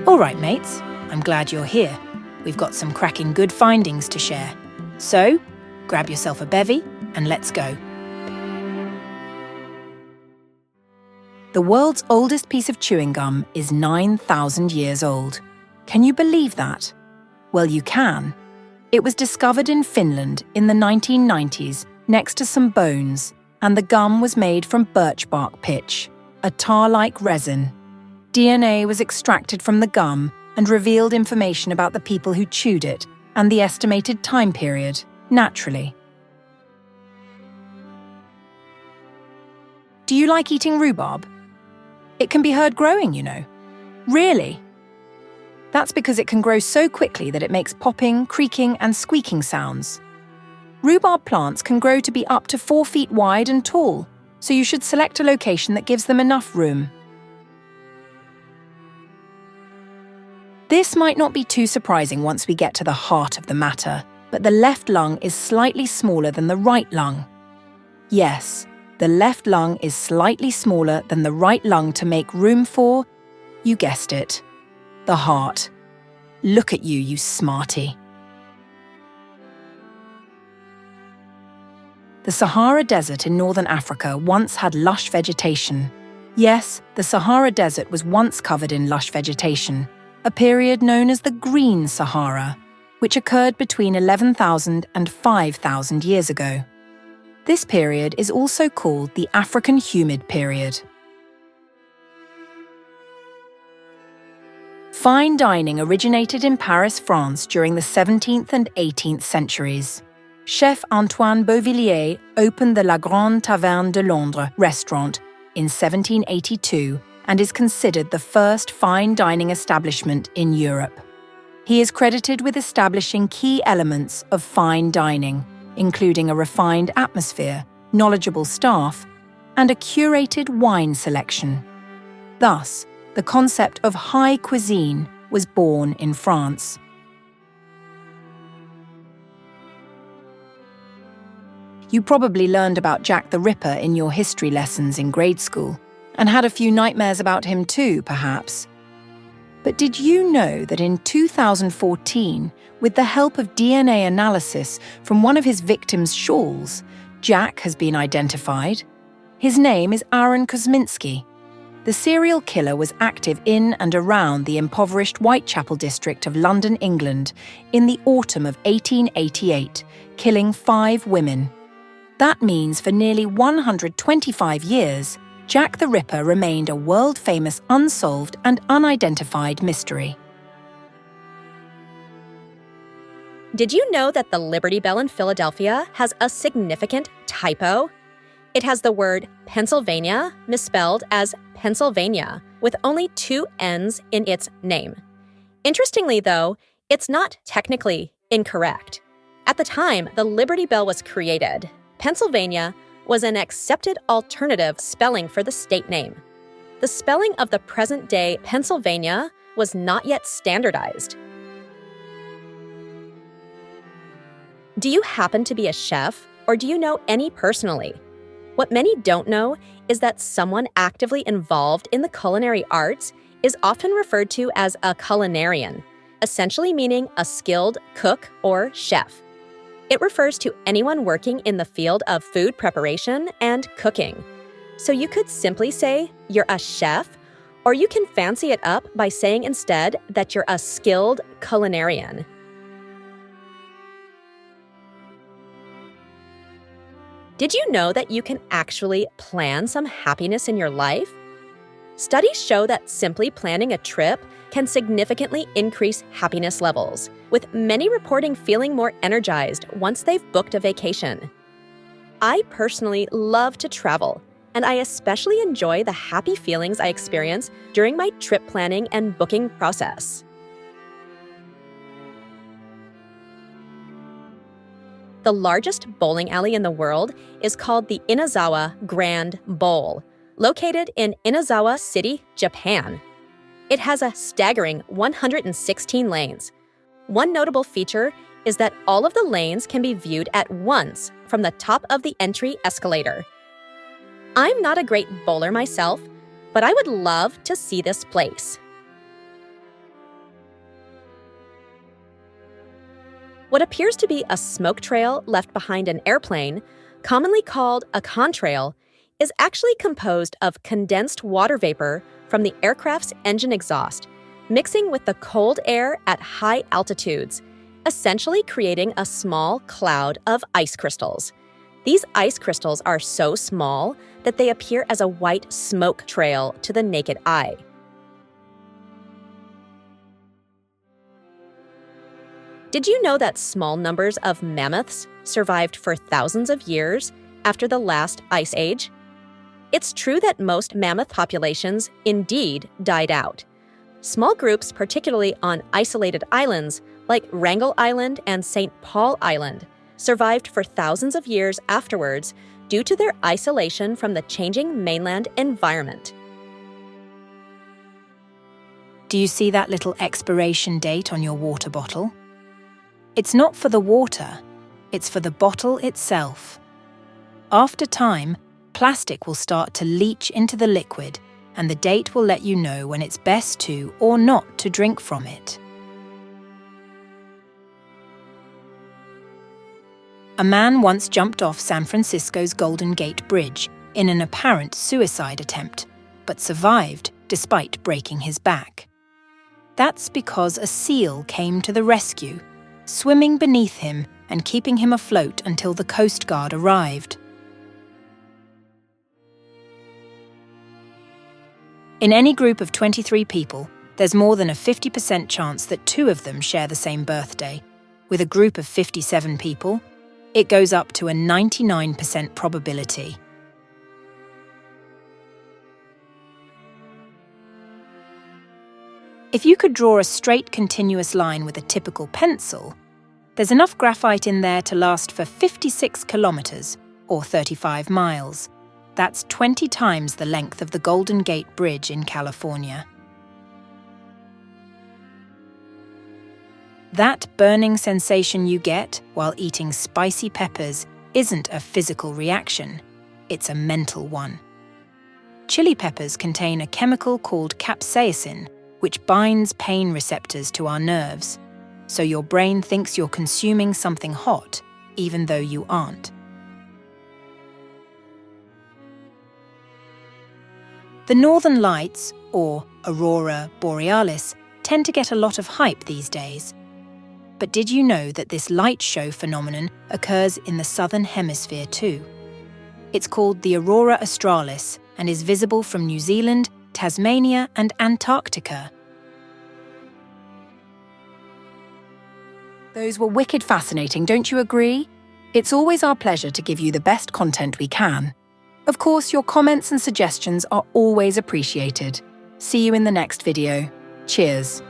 All right, mates, I'm glad you're here. We've got some cracking good findings to share. So, grab yourself a bevy and let's go. The world's oldest piece of chewing gum is 9,000 years old. Can you believe that? Well, you can. It was discovered in Finland in the 1990s next to some bones, and the gum was made from birch bark pitch, a tar-like resin. DNA was extracted from the gum and revealed information about the people who chewed it and the estimated time period, naturally. Do you like eating rhubarb? It can be heard growing, you know. Really? That's because it can grow so quickly that it makes popping, creaking, and squeaking sounds. Rhubarb plants can grow to be up to 4 feet wide and tall, so you should select a location that gives them enough room. This might not be too surprising once we get to the heart of the matter, but the left lung is slightly smaller than the right lung. Yes, the left lung is slightly smaller than the right lung to make room for, you guessed it, the heart. Look at you, you smarty. The Sahara Desert in northern Africa once had lush vegetation. Yes, the Sahara Desert was once covered in lush vegetation, a period known as the Green Sahara, which occurred between 11,000 and 5,000 years ago. This period is also called the African Humid Period. Fine dining originated in Paris, France during the 17th and 18th centuries. Chef Antoine Beauvillier opened the La Grande Taverne de Londres restaurant in 1782 and is considered the first fine dining establishment in Europe. He is credited with establishing key elements of fine dining, including a refined atmosphere, knowledgeable staff, and a curated wine selection. Thus, the concept of high cuisine was born in France. You probably learned about Jack the Ripper in your history lessons in grade school, and had a few nightmares about him too, perhaps. But did you know that in 2014, with the help of DNA analysis from one of his victims' shawls, Jack has been identified? His name is Aaron Kosminski. The serial killer was active in and around the impoverished Whitechapel district of London, England, in the autumn of 1888, killing 5 women. That means for nearly 125 years, Jack the Ripper remained a world-famous unsolved and unidentified mystery. Did you know that the Liberty Bell in Philadelphia has a significant typo? It has the word Pennsylvania misspelled as Pennsylvania, with only 2 N's in its name. Interestingly, though, it's not technically incorrect. At the time the Liberty Bell was created, Pennsylvania was an accepted alternative spelling for the state name. The spelling of the present-day Pennsylvania was not yet standardized. Do you happen to be a chef, or do you know any personally? What many don't know is that someone actively involved in the culinary arts is often referred to as a culinarian, essentially meaning a skilled cook or chef. It refers to anyone working in the field of food preparation and cooking. So you could simply say you're a chef, or you can fancy it up by saying instead that you're a skilled culinarian. Did you know that you can actually plan some happiness in your life? Studies show that simply planning a trip can significantly increase happiness levels, with many reporting feeling more energized once they've booked a vacation. I personally love to travel, and I especially enjoy the happy feelings I experience during my trip planning and booking process. The largest bowling alley in the world is called the Inazawa Grand Bowl, located in Inazawa City, Japan. It has a staggering 116 lanes. One notable feature is that all of the lanes can be viewed at once from the top of the entry escalator. I'm not a great bowler myself, but I would love to see this place. What appears to be a smoke trail left behind an airplane, commonly called a contrail, is actually composed of condensed water vapor from the aircraft's engine exhaust, mixing with the cold air at high altitudes, essentially creating a small cloud of ice crystals. These ice crystals are so small that they appear as a white smoke trail to the naked eye. Did you know that small numbers of mammoths survived for thousands of years after the last ice age? It's true that most mammoth populations indeed died out. Small groups, particularly on isolated islands like Wrangel Island and St. Paul Island, survived for thousands of years afterwards due to their isolation from the changing mainland environment. Do you see that little expiration date on your water bottle? It's not for the water, it's for the bottle itself. After time, plastic will start to leach into the liquid, and the date will let you know when it's best to or not to drink from it. A man once jumped off San Francisco's Golden Gate Bridge in an apparent suicide attempt, but survived despite breaking his back. That's because a seal came to the rescue, swimming beneath him and keeping him afloat until the Coast Guard arrived. In any group of 23 people, there's more than a 50% chance that 2 of them share the same birthday. With a group of 57 people, it goes up to a 99% probability. If you could draw a straight continuous line with a typical pencil, there's enough graphite in there to last for 56 kilometers, or 35 miles. That's 20 times the length of the Golden Gate Bridge in California. That burning sensation you get while eating spicy peppers isn't a physical reaction, it's a mental one. Chili peppers contain a chemical called capsaicin, which binds pain receptors to our nerves, so your brain thinks you're consuming something hot, even though you aren't. The Northern Lights, or Aurora Borealis, tend to get a lot of hype these days. But did you know that this light show phenomenon occurs in the Southern Hemisphere too? It's called the Aurora Australis and is visible from New Zealand, Tasmania, and Antarctica. Those were wicked fascinating, don't you agree? It's always our pleasure to give you the best content we can. Of course, your comments and suggestions are always appreciated. See you in the next video. Cheers.